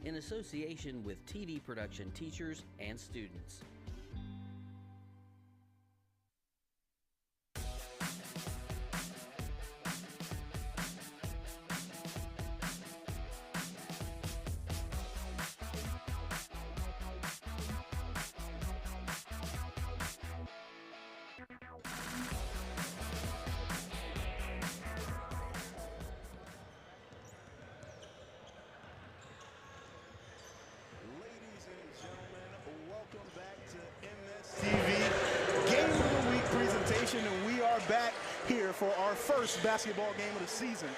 in association with TV production teachers and students. And we are back here for our first basketball game of the season.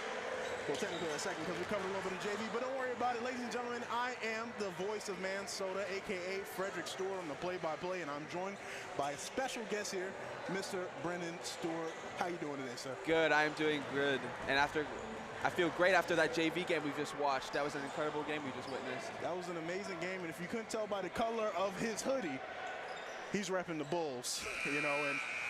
Well, technically a second because we covered a little bit of JV, but don't worry about it, ladies and gentlemen. I am the voice of Minnesota, aka Frederick Stewart on the play-by-play, and I'm joined by a special guest here, Mr. Brendan Stewart. How you doing today, sir? Good. I am doing good. And I feel great after that JV game we just watched. That was an incredible game we just witnessed. That was an amazing game, and if you couldn't tell by the color of his hoodie, he's repping the Bulls, you know,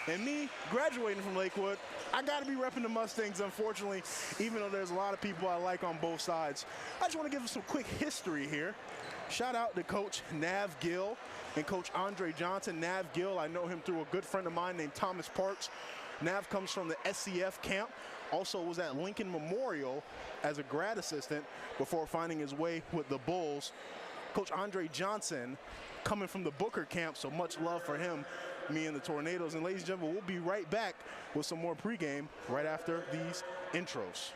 and me graduating from Lakewood, I got to be repping the Mustangs, unfortunately, even though there's a lot of people I like on both sides. I just want to give us some quick history here. Shout out to Coach Nav Gill and Coach Andre Johnson. Nav Gill, I know him through a good friend of mine named Thomas Parks. Nav comes from the SCF camp, also was at Lincoln Memorial as a grad assistant before finding his way with the Bulls. Coach Andre Johnson coming from the Booker camp, so much love for him, me and the Tornadoes. And ladies and gentlemen, we'll be right back with some more pregame right after these intros.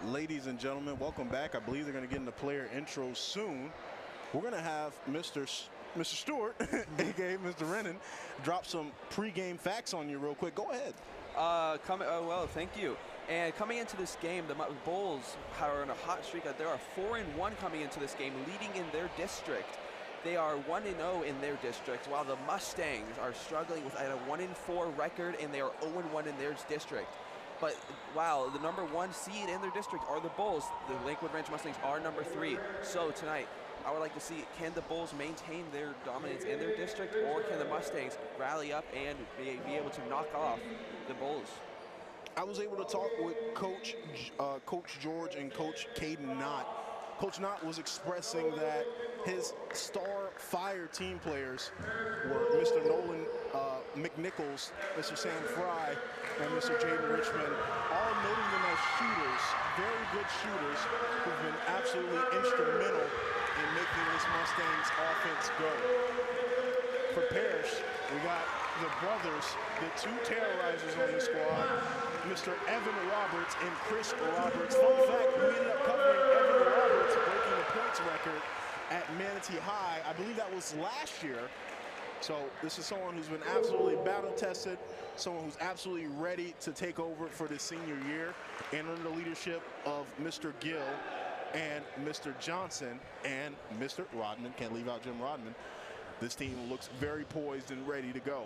Ladies and gentlemen, welcome back. I believe they're going to get into player intros soon. We're going to have Mr. Stewart, aka Mr. Rennan, drop some pregame facts on you real quick. Go ahead. Well, thank you. And coming into this game, the Bulls are on a hot streak. They are 4-1 coming into this game, leading in their district. They are 1-0 in their district, while the Mustangs are struggling with a 1-4 record, and they are 0-1 in their district. But wow, the number 1 seed in their district are the Bulls. The Lakewood Ranch Mustangs are number 3. So tonight, I would like to see, can the Bulls maintain their dominance in their district, or can the Mustangs rally up and be able to knock off the Bulls? I was able to talk with Coach George and Coach Caden Knott. Coach Knott was expressing that his star fire team players were Mr. Nolan McNichols, Mr. Sam Fry, and Mr. Jaden Richmond, all noting them as shooters, very good shooters, who've been absolutely instrumental in making this Mustangs offense go. For Parrish, we got the brothers, the 2 terrorizers on the squad, Mr. Evan Roberts and Chris Roberts. Fun fact, we ended up covering Evan Roberts breaking the points record at Manatee High. I believe that was last year. So this is someone who's been absolutely battle-tested, someone who's absolutely ready to take over for the senior year, and under the leadership of Mr. Gill and Mr. Johnson and Mr. Rodman. Can't leave out Jim Rodman. This team looks very poised and ready to go.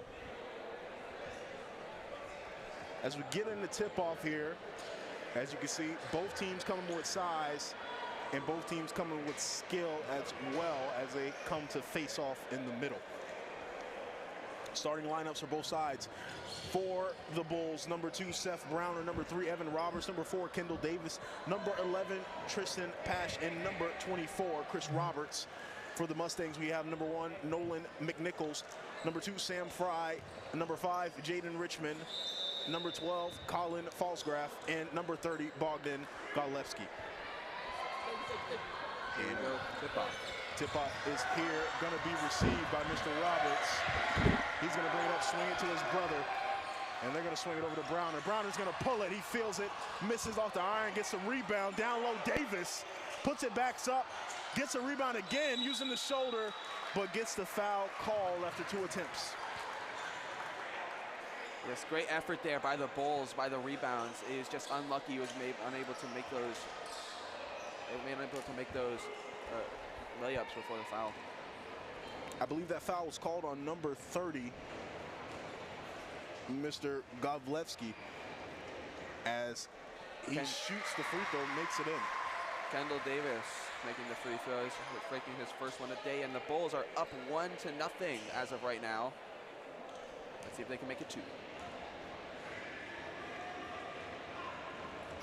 As we get in the tip-off here, as you can see, both teams coming with size and both teams coming with skill as well as they come to face off in the middle. Starting lineups for both sides. For the Bulls, number 2, Seth Browner. Number 3, Evan Roberts. Number 4, Kendall Davis. Number 11, Tristan Pash. And number 24, Chris Roberts. For the Mustangs, we have number 1, Nolan McNichols. Number 2, Sam Fry. Number 5, Jaden Richmond. Number 12, Colin Falsgraf. And number 30, Bogdan Golewski. And tip-off is here, going to be received by Mr. Roberts. He's going to bring it up, swing it to his brother, and they're going to swing it over to Browner. Browner's going to pull it. He feels it, misses off the iron, gets a rebound. Down low, Davis puts it back up, gets a rebound again using the shoulder, but gets the foul call after 2 attempts. Yes, great effort there by the Bulls, by the rebounds. He was just unlucky. He was unable to make those. Layups before the foul. I believe that foul was called on number 30, Mr. Govlevsky, as he shoots the free throw, makes it in. Kendall Davis making the free throws, breaking his first one a day, and the Bulls are up 1-0 as of right now. Let's see if they can make it 2.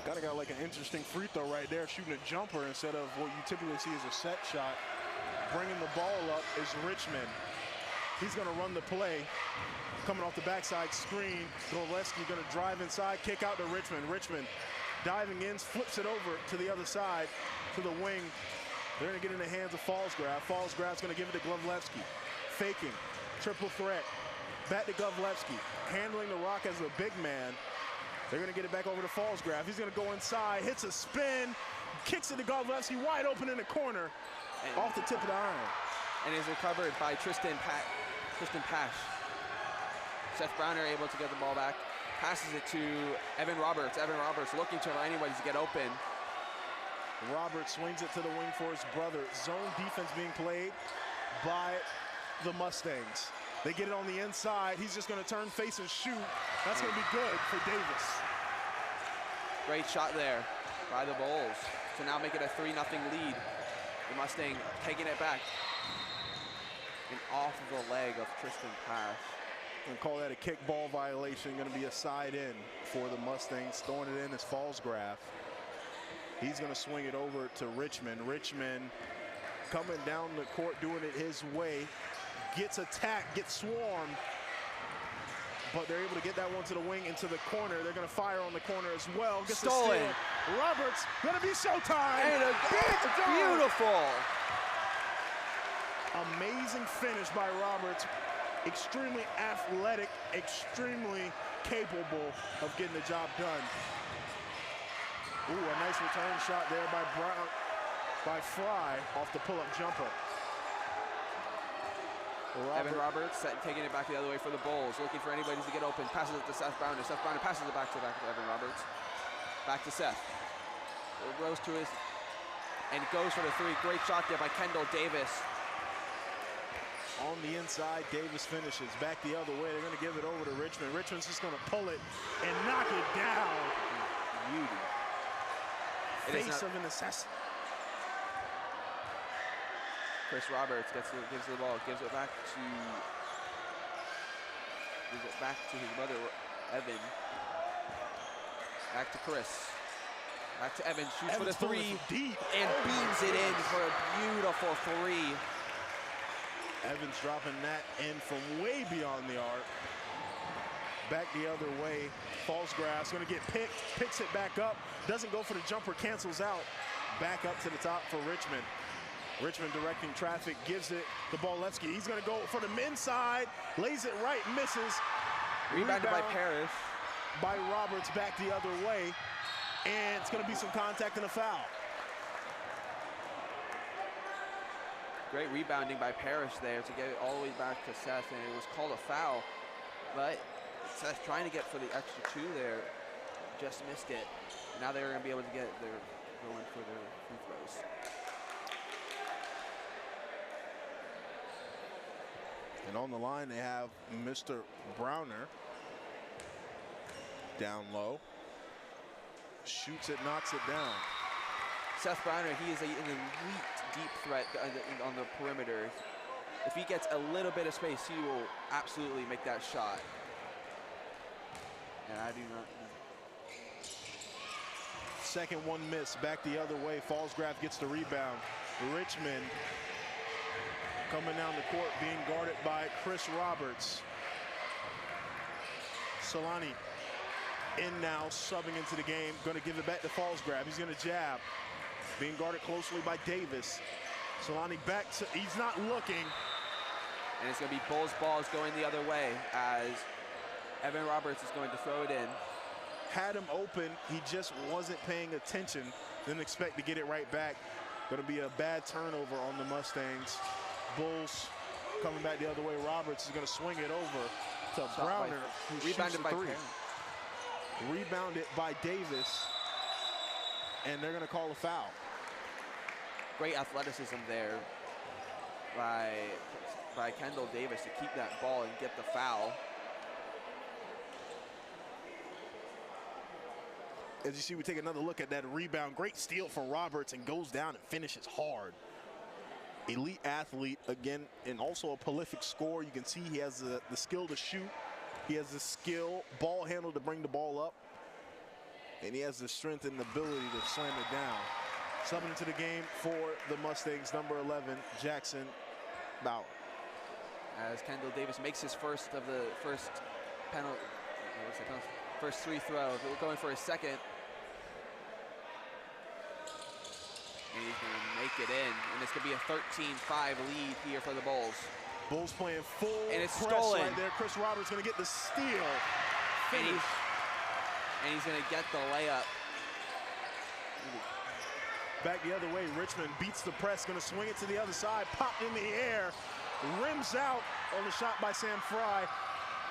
Kind of got like an interesting free throw right there, shooting a jumper instead of what you typically see as a set shot. Bringing the ball up is Richmond. He's going to run the play. Coming off the backside screen, Golewski going to drive inside, kick out to Richmond. Richmond diving in, flips it over to the other side, to the wing. They're going to get in the hands of Falsgraf. Falsgraf's going to give it to Golewski. Faking, triple threat. Back to Golewski, handling the rock as a big man. They're going to get it back over to Falsgraf. He's going to go inside, hits a spin, kicks it to Golewski, wide open in the corner, and off the tip of the iron. And is recovered by Tristan Pash. Seth Browner able to get the ball back, passes it to Evan Roberts. Evan Roberts looking to anybody to get open. Roberts swings it to the wing for his brother. Zone defense being played by the Mustangs. They get it on the inside. He's just going to turn, face, and shoot. That's going to be good for Davis. Great shot there by the Bulls to now make it a 3-0 lead. The Mustang taking it back. And off of the leg of Tristan Pash. And call that a kickball violation. Going to be a side in for the Mustangs. Throwing it in is Falsgraf. He's going to swing it over to Richmond. Richmond coming down the court, doing it his way. Gets attacked, gets swarmed, but they're able to get that one to the wing, into the corner. They're going to fire on the corner as well. Gets stolen. Roberts, going to be showtime. And beautiful. Amazing finish by Roberts. Extremely athletic, extremely capable of getting the job done. Ooh, a nice return shot there by Fry off the pull-up jumper. Evan Roberts taking it back the other way for the Bulls, looking for anybody to get open. Passes it to Seth Browner. Seth Browner passes it back to Evan Roberts. Back to Seth. It goes to his, and goes for the 3. Great shot there by Kendall Davis. On the inside, Davis finishes. Back the other way. They're going to give it over to Richmond. Richmond's just going to pull it and knock it down. Beauty. Face of an assassin. Chris Roberts gives the ball, gives it back to his brother Evan. Back to Chris. Back to Evan. Shoots for the 3 deep and beams it in for a beautiful 3. Evans dropping that in from way beyond the arc. Back the other way. Falsgraf's going to get picked. Picks it back up. Doesn't go for the jumper. Cancels out. Back up to the top for Richmond. Richmond directing traffic, gives it to Golewski. He's going to go for the inside, lays it right, misses. Rebounded by Parrish. By Roberts, back the other way. And it's going to be some contact and a foul. Great rebounding by Parrish there to get it all the way back to Seth, and it was called a foul. But Seth trying to get for the extra 2 there, just missed it. Now they're going to be able to get going for their free throws. And on the line, they have Mr. Browner. Down low. Shoots it, knocks it down. Seth Browner, he is an elite deep threat on the perimeter. If he gets a little bit of space, he will absolutely make that shot. And I do not. Second one missed, back the other way. Fallsgraf gets the rebound. Richmond coming down the court, being guarded by Chris Roberts. Solani in now, subbing into the game. Going to give it back to Fallsgraf. He's going to jab. Being guarded closely by Davis. Solani back to, he's not looking. And it's going to be Bulls balls going the other way as Evan Roberts is going to throw it in. Had him open, he just wasn't paying attention. Didn't expect to get it right back. Going to be a bad turnover on the Mustangs. Bulls coming back the other way. Roberts is going to swing it over to Browner, who rebounded by three. Rebounded by Davis, and they're going to call a foul. Great athleticism there by Kendall Davis to keep that ball and get the foul. As you see, we take another look at that rebound. Great steal from Roberts, and goes down and finishes hard. Elite athlete, again, and also a prolific scorer. You can see he has the skill to shoot. He has the skill, ball handle to bring the ball up. And he has the strength and the ability to slam it down. Subbing into the game for the Mustangs, number 11, Jackson Bauer. As Kendall Davis makes his first of the first penalty, first free throw. We're going for a second. And he's going to make it in. And it's going to be a 13-5 lead here for the Bulls. Bulls playing full and it's press stolen. right there. Chris Roberts going to get the steal. And he's going to get the layup. Back the other way, Richmond beats the press, going to swing it to the other side, popped in the air, rims out on the shot by Sam Fry.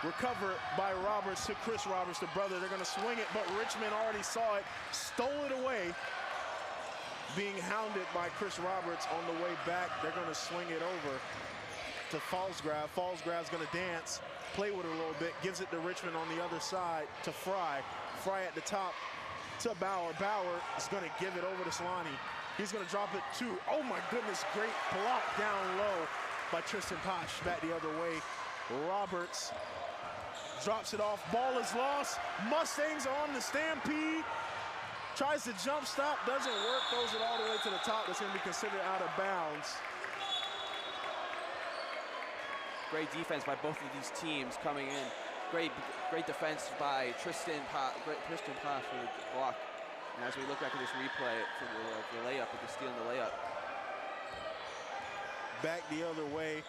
Recover by Roberts to Chris Roberts, the brother. They're going to swing it, but Richmond already saw it, stole it away. Being hounded by Chris Roberts on the way back. They're going to swing it over to Fallsgraf. Fallsgraf's going to dance, play with it a little bit, gives it to Richmond on the other side to Fry. Fry at the top to Bauer. Bauer is going to give it over to Solani. He's going to drop it to, oh my goodness, great block down low by Tristan Posh. Back the other way. Roberts drops it off. Ball is lost. Mustangs are on the stampede. Tries to jump stop, doesn't work, throws it all the way to the top. That's going to be considered out of bounds. Great defense by both of these teams coming in. Great defense by Tristan Posh for the block. And as we look back at this replay for the layup, with the steal and the layup. Back the other way.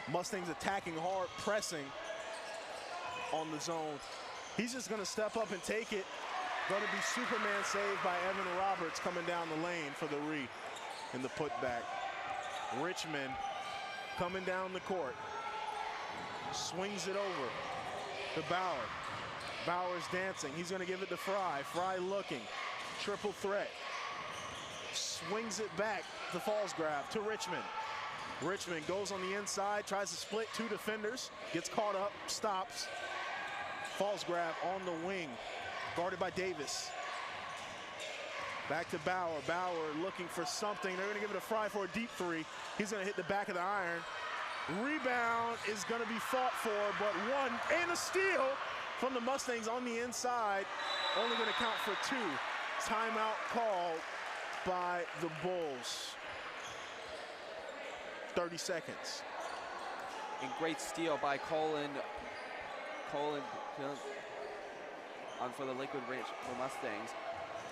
Mustangs attacking hard, pressing on the zone. He's just going to step up and take it. Going to be Superman saved by Evan Roberts coming down the lane for the re in the putback. Richmond coming down the court. Swings it over to Bauer. Bauer's dancing. He's going to give it to Fry. Fry looking. Triple threat. Swings it back to Fallsgraf, to Richmond. Richmond goes on the inside, tries to split two defenders, gets caught up, stops. Fallsgraf on the wing, guarded by Davis. Back to Bauer. Bauer looking for something. They're going to give it to Fry for a deep three. He's going to hit the back of the iron. Rebound is going to be fought for, but one and a steal from the Mustangs on the inside. Only going to count for two. Timeout called by the Bulls. 30 seconds. And great steal by Colin for the Lakewood Ranch for Mustangs.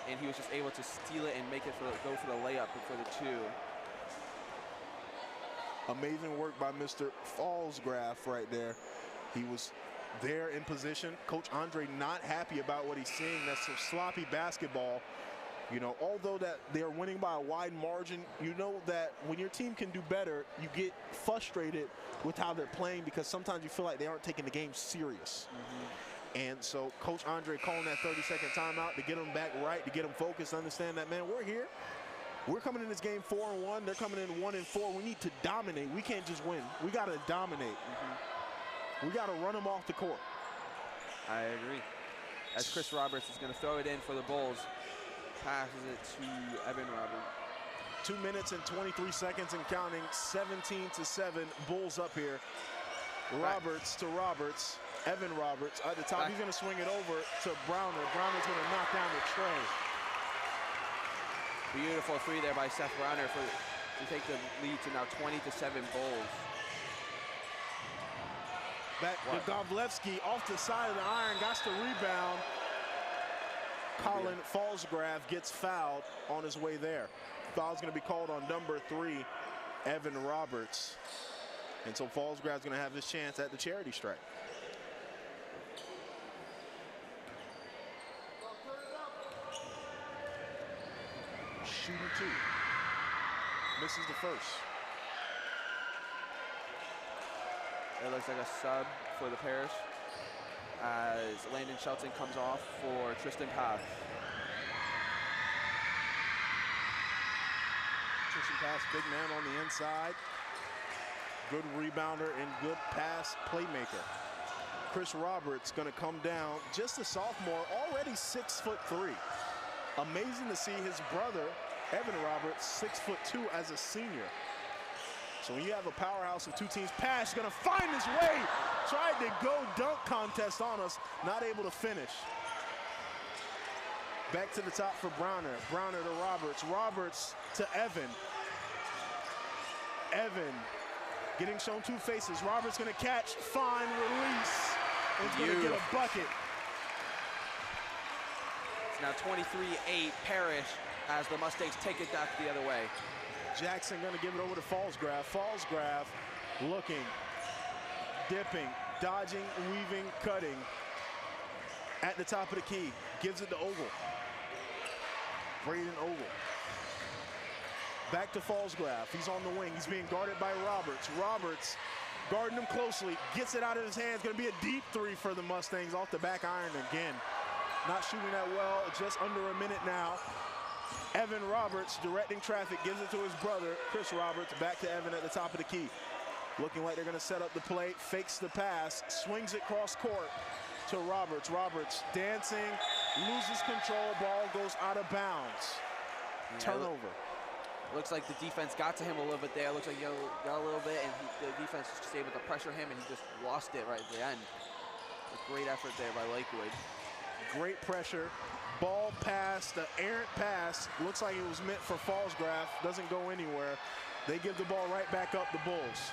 And he was just able to steal it and make it go for the layup for the two. Amazing work by Mr. Fallsgraf right there. He was there in position. Coach Andre not happy about what he's seeing. That's some sloppy basketball. You know, although that they're winning by a wide margin, you know that when your team can do better, you get frustrated with how they're playing because sometimes you feel like they aren't taking the game serious. And so Coach Andre calling that 30-second timeout to get them back right, to get them focused, understand that, man, we're here. We're coming in this game 4-1. They're coming in 1-4. We need to dominate. We can't just win. We got to dominate. We got to run them off the court. I agree. as Chris Roberts is going to throw it in for the Bulls. Passes it to Evan Roberts. 2 minutes and 23 seconds and counting, 17-7, Bulls up here. Roberts to Roberts, Evan Roberts at the top. He's going to swing it over to Browner. Browner's going to knock down the tray. Beautiful three there by Seth Browner to take the lead to now 20-7 Bulls. Back to Govlevsky off the side of the iron, got the rebound. Colin Falsgraf gets fouled on his way there. Foul's going to be called on number 3, Evan Roberts. And so Falsgraf's going to have his chance at the charity strike. Shooting 2. Misses the first. It looks like a sub for the Parrish as Landon Shelton comes off for Tristan Pass. Tristan Pass, big man on the inside. Good rebounder and good pass playmaker. Chris Roberts going to come down, just a sophomore, already 6'3". Amazing to see his brother, Evan Roberts, 6'2" as a senior. So when you have a powerhouse of two teams, Pass going to find his way. Tried to go dunk contest on us, not able to finish. Back to the top for Browner. Browner to Roberts. Roberts to Evan. Evan getting shown two faces. Roberts going to catch, fine, release. And he's going to get a bucket. It's now 23-8 Parrish as the Mustangs take it back the other way. Jackson going to give it over to Falsgraf. Falsgraf looking, dipping, dodging, weaving, cutting. At the top of the key, gives it to Ogle. Braden Ogle. Back to Falsgraf. He's on the wing. He's being guarded by Roberts. Roberts guarding him closely. Gets it out of his hands. Going to be a deep three for the Mustangs off the back iron again. Not shooting that well. Just under a minute now. Evan Roberts directing traffic. Gives it to his brother, Chris Roberts. Back to Evan at the top of the key. Looking like they're going to set up the play. Fakes the pass. Swings it cross court to Roberts. Roberts dancing. Loses control. Ball goes out of bounds. Turnover. Looks like the defense got to him a little bit there. Looks like he got a little bit, and the defense was just able to pressure him, and he just lost it right at the end. A great effort there by Lakewood. Great pressure. Ball pass, the errant pass. Looks like it was meant for Falsgraf. Doesn't go anywhere. They give the ball right back up the Bulls.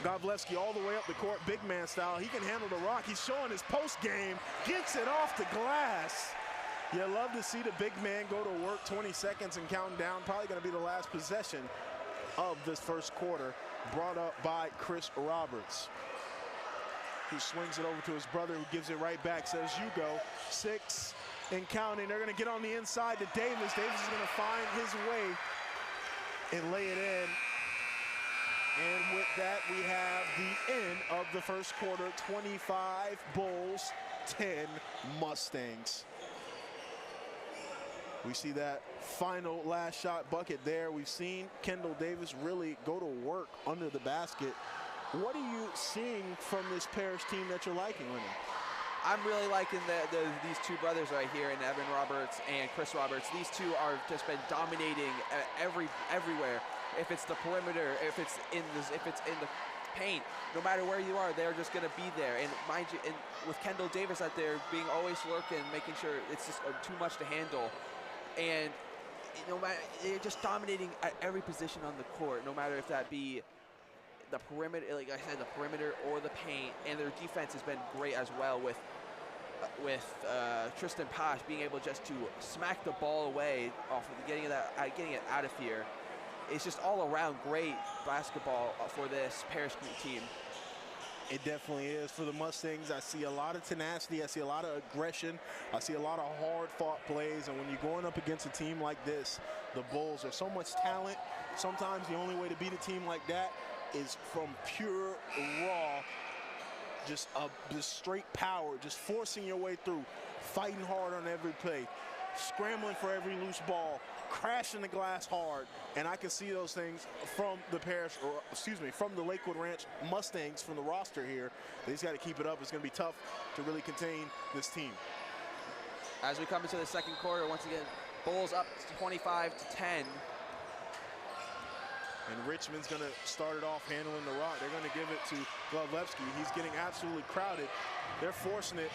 Govlevsky all the way up the court, big man style. He can handle the rock. He's showing his post game. Gets it off the glass. You love to see the big man go to work. 20 seconds and counting down. Probably going to be the last possession of this first quarter. Brought up by Chris Roberts, who swings it over to his brother, who gives it right back. Says, you go. 6 and counting. They're going to get on the inside to Davis. Davis is going to find his way and lay it in. And with that, we have the end of the first quarter. 25 Bulls, 10 Mustangs. We see that final last shot bucket there. We've seen Kendall Davis really go to work under the basket. What are you seeing from this Parrish team that you're liking, Lenny? I'm really liking these two brothers right here, in Evan Roberts and Chris Roberts. These two are just been dominating everywhere. If it's the perimeter, if it's in the paint, no matter where you are, they're just going to be there. And mind you, and with Kendall Davis out there being always lurking, making sure it's just too much to handle. And no matter, they're just dominating at every position on the court, no matter if that be the perimeter, like I said, the perimeter or the paint. And their defense has been great as well with Tristan Pash being able just to smack the ball away off of getting it out of here. It's just all around great basketball for this Parrish team. It definitely is. For the Mustangs, I see a lot of tenacity. I see a lot of aggression. I see a lot of hard-fought plays. And when you're going up against a team like this, the Bulls, there's so much talent. Sometimes the only way to beat a team like that is from pure, raw, just straight power, just forcing your way through, fighting hard on every play. scrambling for every loose ball, crashing the glass hard, and I can see those things from the Parrish, or excuse me, from the Lakewood Ranch Mustangs from the roster here. They just got to keep it up. It's going to be tough to really contain this team. As we come into the second quarter, once again, Bulls up 25-10. And Richmond's going to start it off handling the rock. They're going to give it to Glovlevsky. He's getting absolutely crowded. They're forcing it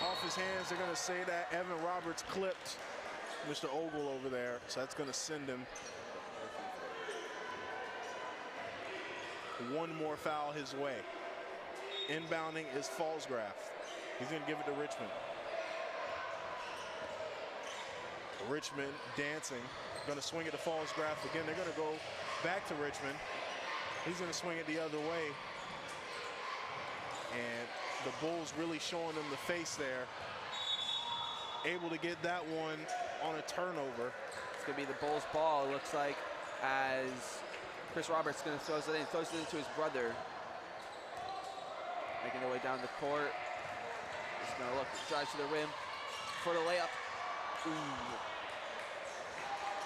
off his hands. They're going to say that Evan Roberts clipped Mr. Ogle over there. So that's going to send him one more foul his way. Inbounding is Fallsgraf. He's going to give it to Richmond. Richmond dancing, going to swing it to Fallsgraf again. They're going to go back to Richmond. He's going to swing it the other way. And the Bulls really showing them the face there. Able to get that one on a turnover. It's going to be the Bulls' ball, it looks like, as Chris Roberts going to throws it into his brother. Making their way down the court. He's going to look, drives to the rim for the layup. Ooh.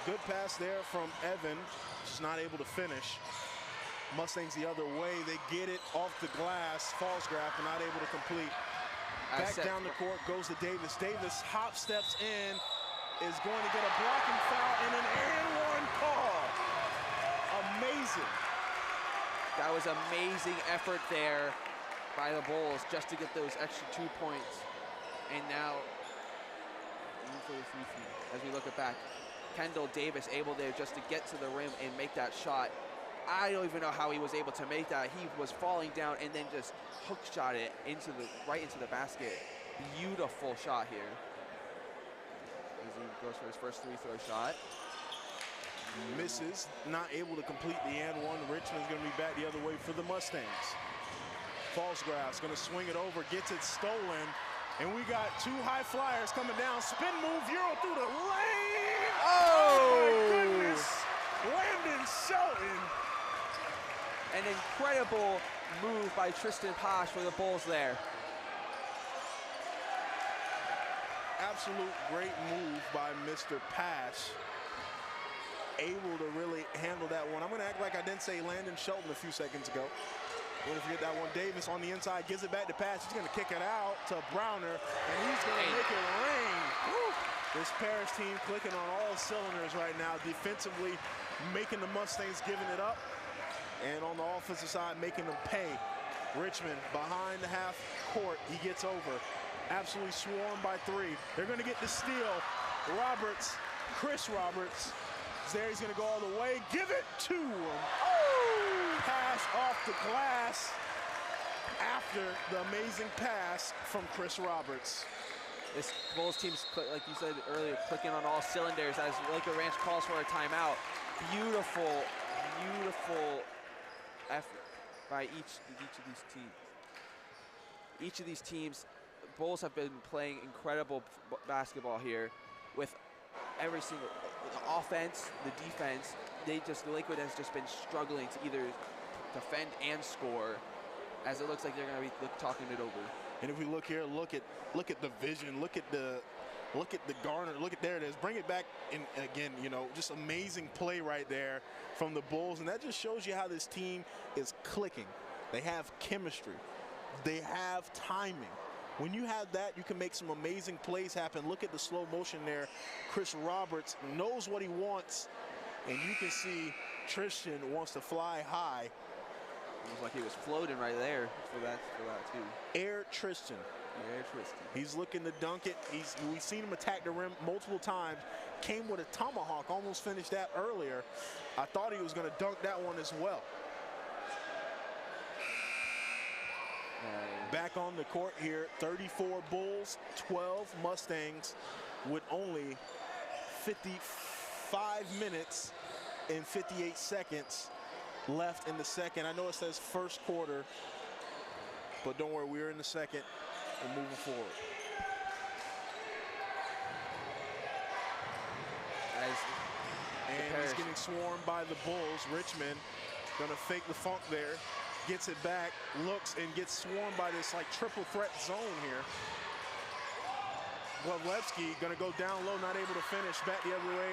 Good pass there from Evan, just not able to finish. Mustangs the other way, they get it off the glass. Fallsgraf and not able to complete. Back down the court goes to Davis. Davis hop steps in, is going to get a blocking foul and an and one call. Amazing. That was amazing effort there by the Bulls just to get those extra 2 points. And now, as we look it back, Kendall Davis able there just to get to the rim and make that shot. I don't even know how he was able to make that. He was falling down and then just hook shot it right into the basket. Beautiful shot here. As he goes for his first free throw shot. Misses, not able to complete the and one. Richmond's going to be back the other way for the Mustangs. Fallsgraf's going to swing it over, gets it stolen. And we got two high flyers coming down. Spin move, Euro through the lane. Oh, my goodness. Landon Shelton. An incredible move by Tristan Pash for the Bulls there. Absolute great move by Mr. Pash. Able to really handle that one. I'm going to act like I didn't say Landon Shelton a few seconds ago. We're going to forget that one. Davis on the inside gives it back to Pash. He's going to kick it out to Browner, and he's going to make it rain. Woo. This Parrish team clicking on all cylinders right now. Defensively, making the Mustangs giving it up. And on the offensive side, making them pay. Richmond behind the half court. He gets over. Absolutely swarmed by three. They're going to get the steal. Roberts, Chris Roberts, is there. He's going to go all the way. Give it to him. Oh! Pass off the glass after the amazing pass from Chris Roberts. This Bulls team's, like you said earlier, clicking on all cylinders as Lakewood Ranch calls for a timeout. Beautiful, beautiful effort by each of these teams. Each of these teams, Bulls have been playing incredible basketball here with every single, the offense, the defense. Lakewood has just been struggling to either defend and score, as it looks like they're going to be talking it over. And if we look here, look at the vision, look at the Garner, look at, there it is. Bring it back in again, you know, just amazing play right there from the Bulls. And that just shows you how this team is clicking. They have chemistry. They have timing. When you have that, you can make some amazing plays happen. Look at the slow motion there. Chris Roberts knows what he wants, and you can see Tristan wants to fly high. It was like he was floating right there for that too. Air Tristan. Air Tristan. He's looking to dunk it. We've seen him attack the rim multiple times. Came with a tomahawk, almost finished that earlier. I thought he was going to dunk that one as well. Back on the court here, 34 Bulls, 12 Mustangs, with only 55 minutes and 58 seconds left in the second. I know it says first quarter, but don't worry, we're in the second and moving forward. And he's getting swarmed by the Bulls. Richmond gonna fake the funk there. Gets it back, looks, and gets swarmed by this like triple threat zone here. Glavlevsky gonna go down low, not able to finish. Back the other way,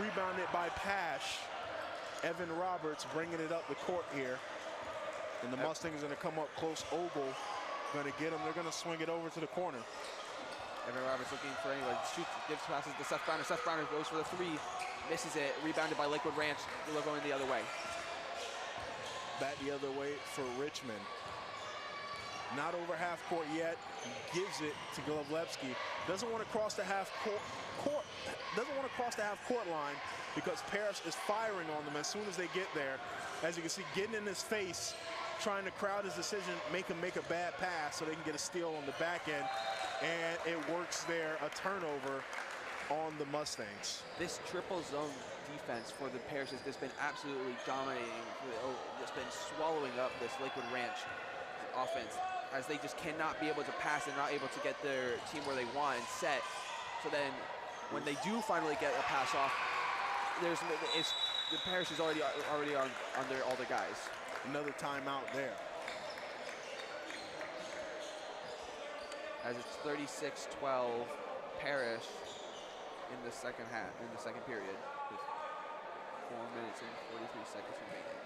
rebounded by Parrish. Evan Roberts bringing it up the court here. And the Mustangs gonna come up close. Ogle gonna get them. They're gonna swing it over to the corner. Evan Roberts looking for anyone. Shoots, gives passes to Seth Browner. Seth Browner goes for the three. Misses it. Rebounded by Lakewood Ranch. They're going the other way. Back the other way for Richmond. Not over half court yet. Gives it to Glavlevsky. Doesn't want to cross the half court. Doesn't want to cross the half court line because Parrish is firing on them as soon as they get there. As you can see, getting in his face, trying to crowd his decision, make him make a bad pass so they can get a steal on the back end. And it works there, a turnover on the Mustangs. This triple zone defense for the Parrish has just been absolutely dominating. Just been swallowing up this Lakewood Ranch offense as they just cannot be able to pass and not able to get their team where they want and set. So then when they do finally get a pass off, the Parrish is already on under all the guys. Another timeout there. As it's 36-12, Parrish in the second half, in the second period, with 4 minutes and 43 seconds remaining.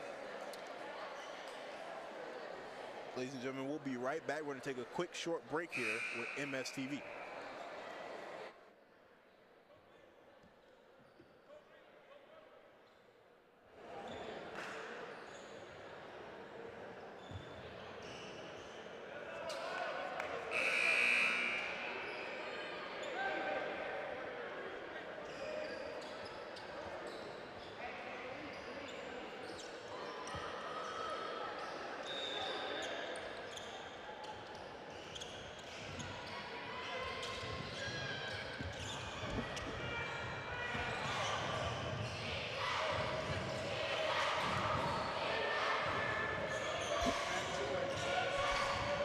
Ladies and gentlemen, we'll be right back. We're going to take a quick short break here with MSTV.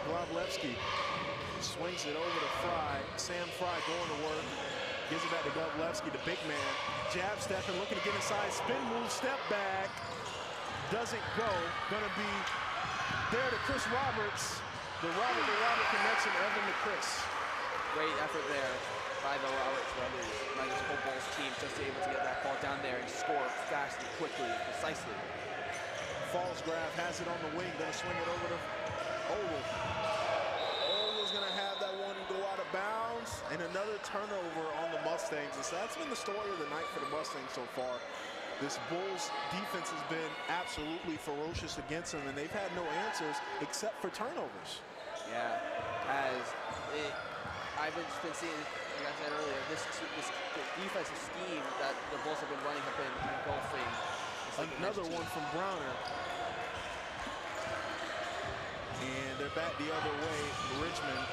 Glavlevsky swings it over to Fry. Sam Fry going to work. Gives it back to Glavlevsky, the big man. Jab stepping, looking to get inside. Spin move, step back. Doesn't go. Gonna be there to Chris Roberts. The Robert connection, Evan to Chris. Great effort there by the Roberts brothers, by this whole Bulls team, just able to get that ball down there and score fast and quickly and precisely. Fallsgraf has it on the wing, gonna swing it over to Ogle. Ogle's gonna have that one go out of bounds, and another turnover on the Mustangs. And so that's been the story of the night for the Mustangs so far. This Bulls defense has been absolutely ferocious against them, and they've had no answers except for turnovers. Yeah, I've been seeing, like I said earlier, this defensive scheme that the Bulls have been running have been engulfing. Another one from Browner. And they're back the other way. Richmond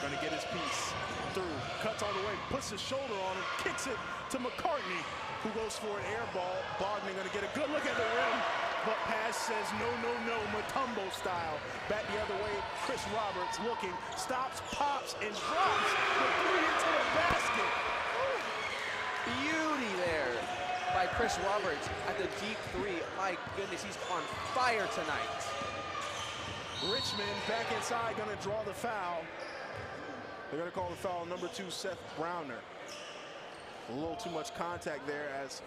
gonna get his piece through. Cuts all the way, puts his shoulder on him, kicks it to McCartney, who goes for an air ball. Bogdan gonna get a good look at the rim, but Pass says no, no, no, Mutombo style. Back the other way, Chris Roberts looking, stops, pops, and drops the three into the basket. Beauty there by Chris Roberts at the deep three. My goodness, he's on fire tonight. Richmond back inside, gonna draw the foul. They're gonna call the foul number 2, Seth Browner. A little too much contact there as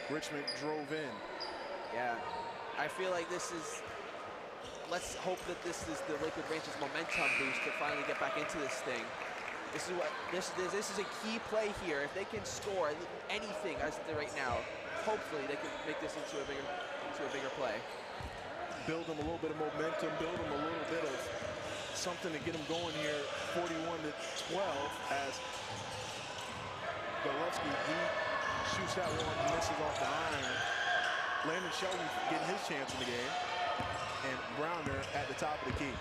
Richmond drove in. Yeah, I feel like this is, let's hope that this is the Lakewood Ranch's momentum boost to finally get back into this thing. This is a key play here. If they can score anything as of right now, hopefully they can make this into a bigger play. Build them a little bit of momentum, build them a little bit of something to get them going here. 41-12 as Glavlevsky, he shoots that one, misses off the iron. Landon Shelton getting his chance in the game. And Browner at the top of the key.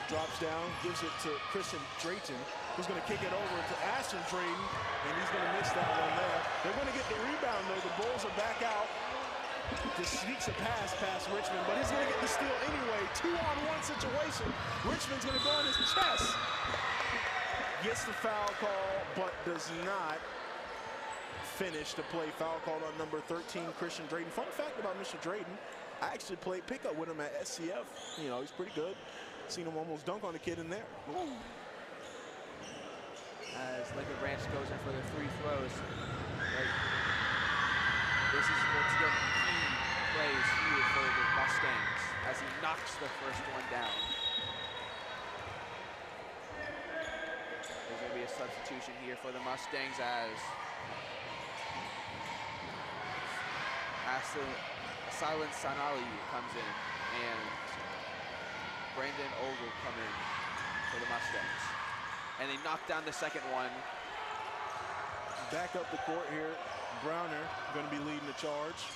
Drops down, gives it to Christian Drayton, who's gonna kick it over to Ashton Drayton, and he's gonna miss that one there. They're gonna get the rebound though. The Bulls are back out. Just sneaks a pass past Richmond, but he's gonna get the steal anyway. 2-on-1 situation. Richmond's gonna go in his chest. Gets the foul call, but does not finish the play. Foul called on number 13, Christian Drayton. Fun fact about Mr. Drayton, I actually played pickup with him at SCF. You know, he's pretty good. Seen him almost dunk on a kid in there. Ooh. Branch goes in for the 3 throws. But this is once again key plays here for the Mustangs as he knocks the first one down. There's going to be a substitution here for the Mustangs as Silent Sanali comes in and Brandon Ogle come in for the Mustangs. And they knock down the second one. Back up the court here. Browner going to be leading the charge.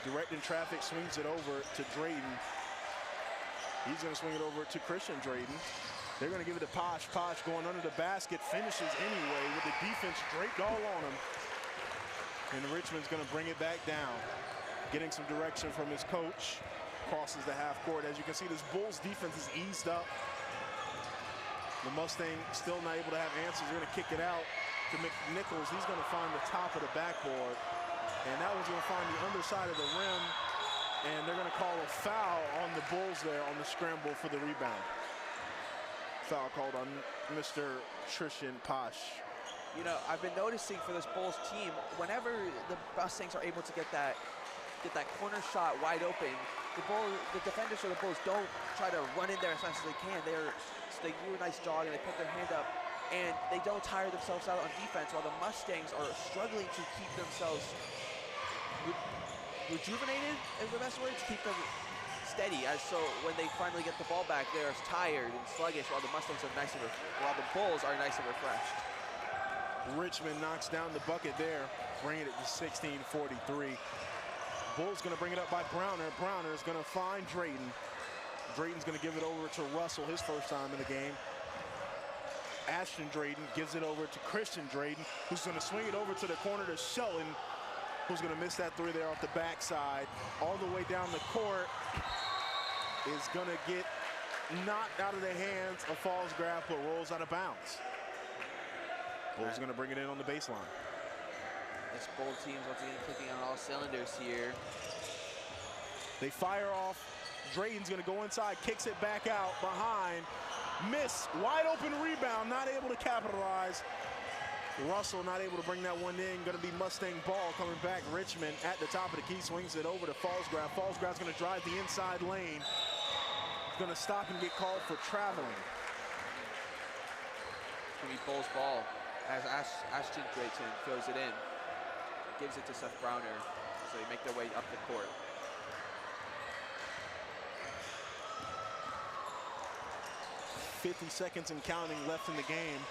Directing traffic, swings it over to Drayton. He's going to swing it over to Christian Drayton. They're going to give it to Posh. Posh going under the basket, finishes anyway with the defense draped all on him. And Richmond's going to bring it back down. Getting some direction from his coach. Crosses the half court. As you can see, this Bulls defense is eased up. The Mustang still not able to have answers. They're going to kick it out to McNichols. He's going to find the top of the backboard. And that one's going to find the underside of the rim. And they're going to call a foul on the Bulls there on the scramble for the rebound. Foul called on Mr. Trishan Posh. You know, I've been noticing for this Bulls team, whenever the Mustangs are able to get that corner shot wide open, the defenders for the Bulls don't try to run in there as fast as they can. They do a nice jog and they put their hand up, and they don't tire themselves out on defense, while the Mustangs are struggling to keep themselves rejuvenated, is the best word, to keep them steady. As so when they finally get the ball back, they're tired and sluggish, while the Mustangs are nice and while the Bulls are nice and refreshed. Richmond knocks down the bucket there, bringing it to 16-43. Bulls going to bring it up by Browner. Browner is going to find Drayton. Drayton's going to give it over to Russell, his first time in the game. Ashton Drayton gives it over to Christian Drayton, who's going to swing it over to the corner to Shelton, who's going to miss that 3 there off the backside. All the way down the court is going to get knocked out of the hands. A falls grab, but rolls out of bounds. Bulls going to bring it in on the baseline. This Bull team's once again clicking on all cylinders here. They fire off. Drayton's going to go inside, kicks it back out behind. Miss, wide open rebound, not able to capitalize. Russell not able to bring that one in. Going to be Mustang ball coming back. Richmond at the top of the key, swings it over to Fallsgraf. Fallsgraf's going to drive the inside lane. Going to stop and get called for traveling. It's going to be Bulls ball as Ashton Drayton throws it in. Gives it to Seth Browner, so they make their way up the court. .50 and counting left in the game.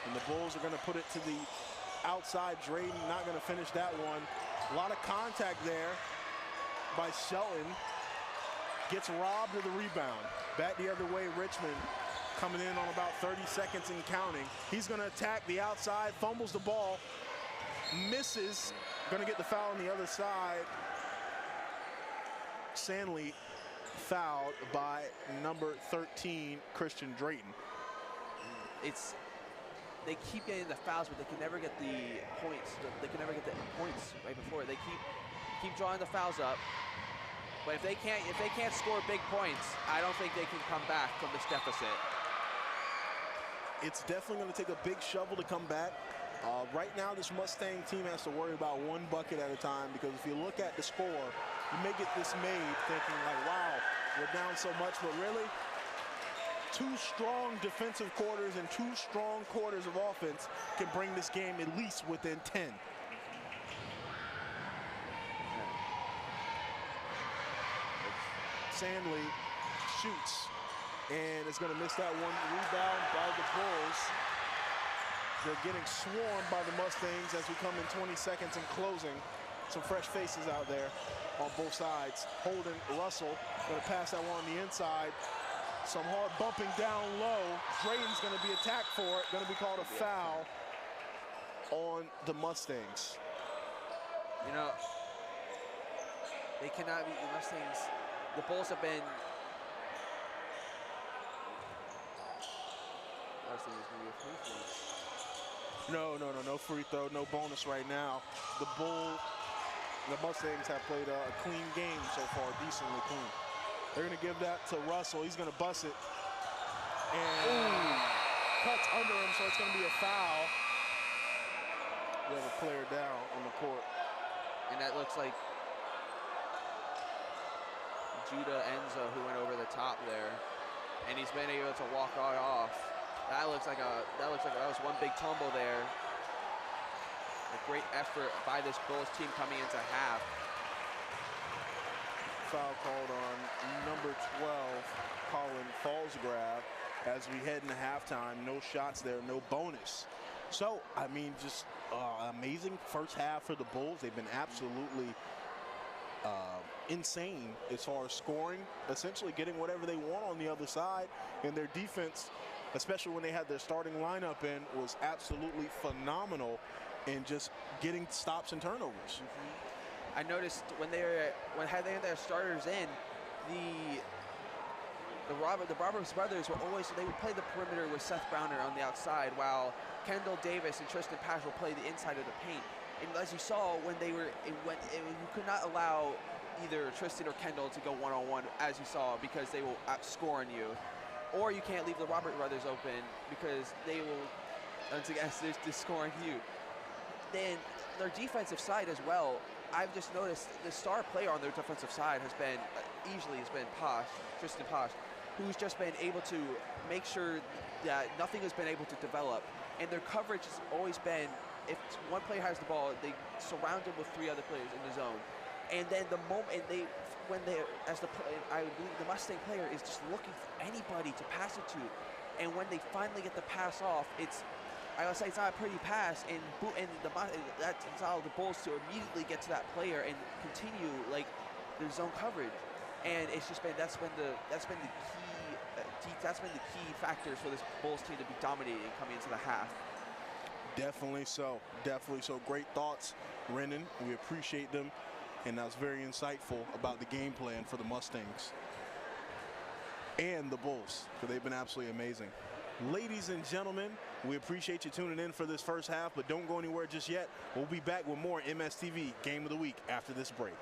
And the Bulls are going to put it to the outside. Drayton not going to finish that one. A lot of contact there by Shelton. Gets robbed of the rebound. Back the other way, Richmond coming in on about 30 seconds and counting. He's going to attack the outside, fumbles the ball, misses. Going to get the foul on the other side. Sandley fouled by number 13, Christian Drayton. They keep getting the fouls, but they can never get the points. They can never get the points right before. They keep drawing the fouls up. But if they can't score big points, I don't think they can come back from this deficit. It's definitely going to take a big shovel to come back. Right now, this Mustang team has to worry about one bucket at a time, because if you look at the score, you may get dismayed thinking like, wow, we're down so much, but really, 2 strong defensive quarters and 2 strong quarters of offense can bring this game at least within 10. Sandley shoots and is going to miss that one. Rebound by the Bulls. They're getting swarmed by the Mustangs as we come in 20 seconds and closing. Some fresh faces out there on both sides. Holden, Russell, going to pass that one on the inside. Some hard bumping down low. Drayton's going to be attacked for it. Going to be called a foul on the Mustangs. You know, they cannot be the Mustangs. The Bulls have been. I was thinking it was going to be a free throw. No free throw, no bonus right now. The Mustangs have played a clean game so far, decently clean. They're going to give that to Russell. He's going to bust it. And cuts under him, so it's going to be a foul We have a player down on the court. And that looks like Judah Enzo who went over the top there. And he's been able to walk right off. That was one big tumble there. A great effort by this Bulls team coming into half. Foul called on number 12, Colin Fallsgrave, as we head into halftime. No shots there, no bonus. So, I mean, just amazing first half for the Bulls. They've been absolutely insane as far as scoring, essentially getting whatever they want on the other side. And their defense, especially when they had their starting lineup in, was absolutely phenomenal in just getting stops and turnovers. I noticed when they had their starters in, the Roberts brothers they would play the perimeter with Seth Browner on the outside, while Kendall Davis and Tristan Pash will play the inside of the paint. And as you saw, you could not allow either Tristan or Kendall to go one-on-one, as you saw, because they will outscore on you. Or you can't leave the Robert brothers open because they will, once again, they're scoring you. Then their defensive side as well, I've just noticed the star player on their defensive side has been, Tristan Pash, who's just been able to make sure that nothing has been able to develop. And their coverage has always been, if one player has the ball, they surround him with 3 other players in the zone. And then the moment I believe the Mustang player is just looking for anybody to pass it to. And when they finally get the pass off, I'll say it's not a pretty pass, that allows the Bulls to immediately get to that player and continue like their zone coverage. And it's just been that's been the key factors for this Bulls team to be dominating coming into the half. Definitely so. Definitely so. Great thoughts, Renan. We appreciate them, and that's very insightful about the game plan for the Mustangs and the Bulls, because they've been absolutely amazing. Ladies and gentlemen, we appreciate you tuning in for this first half, but don't go anywhere just yet. We'll be back with more MSTV Game of the Week after this break.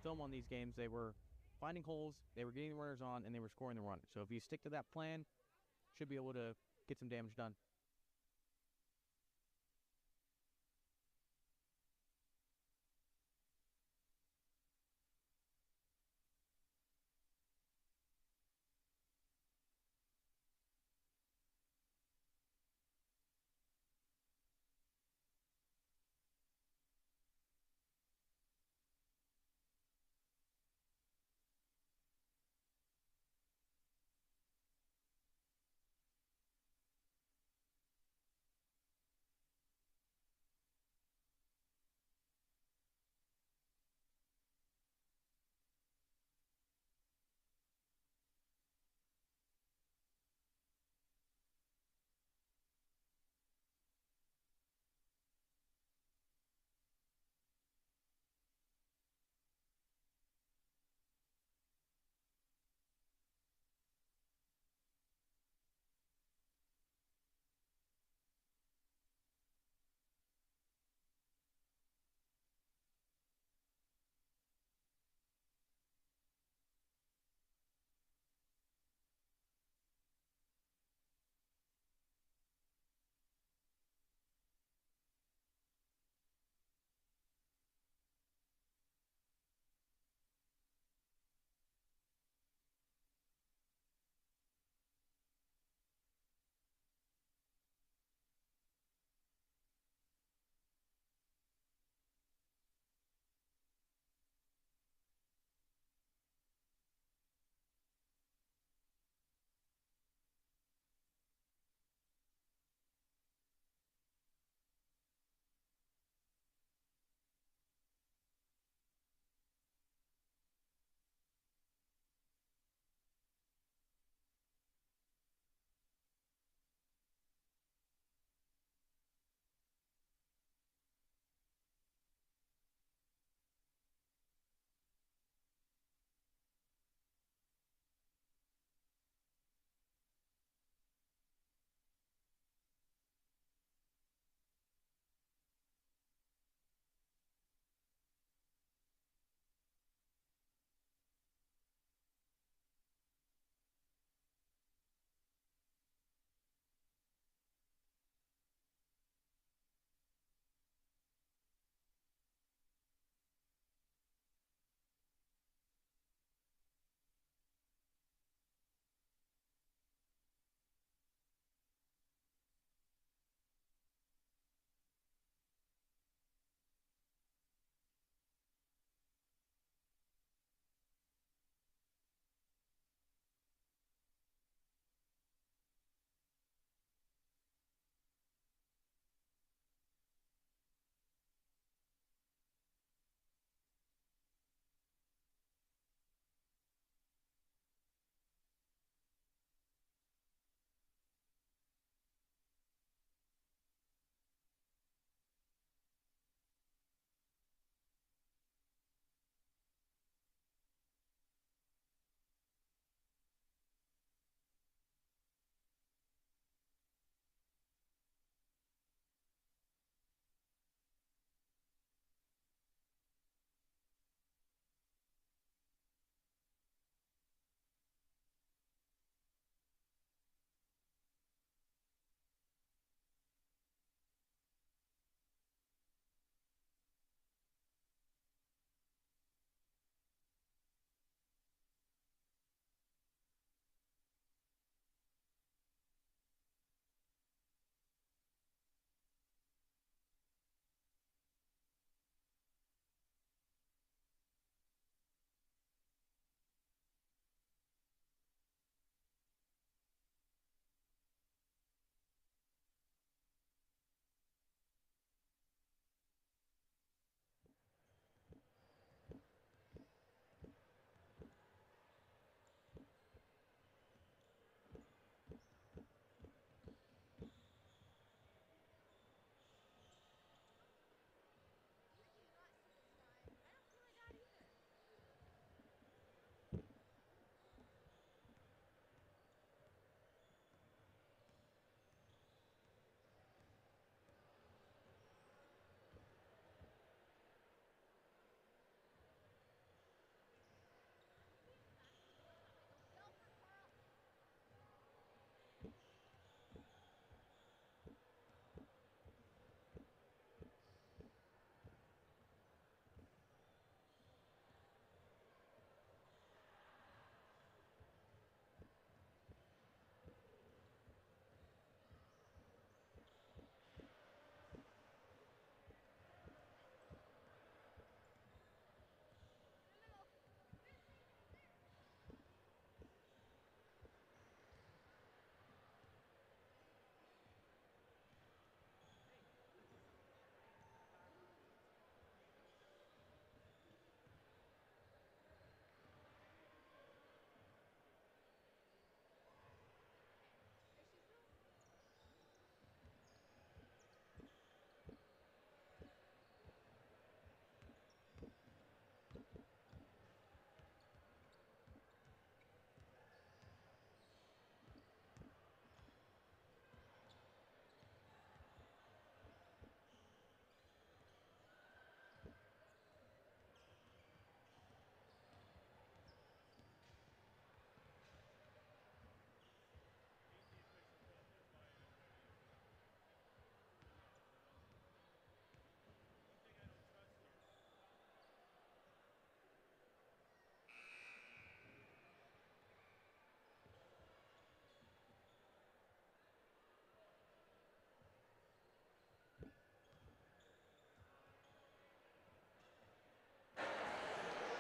Film on these games, they were finding holes, they were getting the runners on, and they were scoring the runners. So if you stick to that plan, should be able to get some damage done.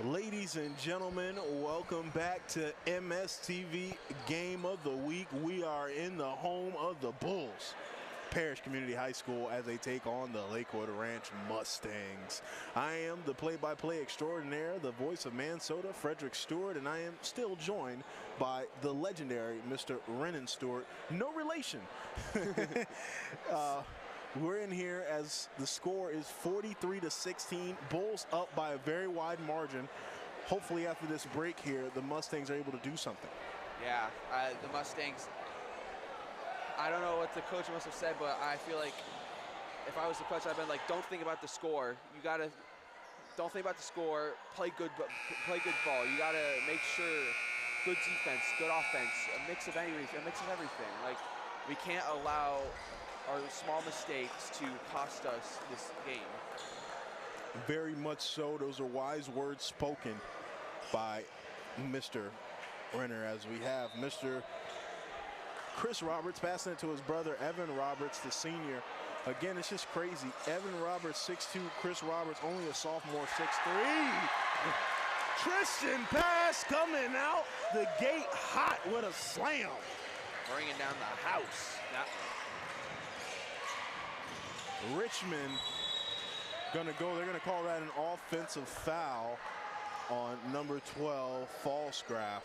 Ladies and gentlemen, welcome back to MSTV Game of the Week. We are in the home of the Bulls, Parrish Community High School, as they take on the Lakewood Ranch Mustangs. I am the play-by-play extraordinaire, the voice of Minnesota, Frederick Stewart, and I am still joined by the legendary Mr. Renan Stewart. No relation. We're in here as the score is 43-16. Bulls up by a very wide margin. Hopefully after this break here, the Mustangs are able to do something. Yeah, the Mustangs, I don't know what the coach must have said, but I feel like if I was the coach, I'd been like, don't think about the score. Don't think about the score, play good ball. You gotta make sure good defense, good offense, a mix of everything. Like, we can't allow our small mistakes to cost us this game. Very much so. Those are wise words spoken by Mr. Renner, as we have Mr. Chris Roberts passing it to his brother Evan Roberts, the senior. Again, it's just crazy. Evan Roberts 6'2", Chris Roberts only a sophomore 6'3". Tristan pass coming out the gate hot with a slam. Bringing down the house. Richmond gonna go, they're gonna call that an offensive foul on number 12, Falsgraf.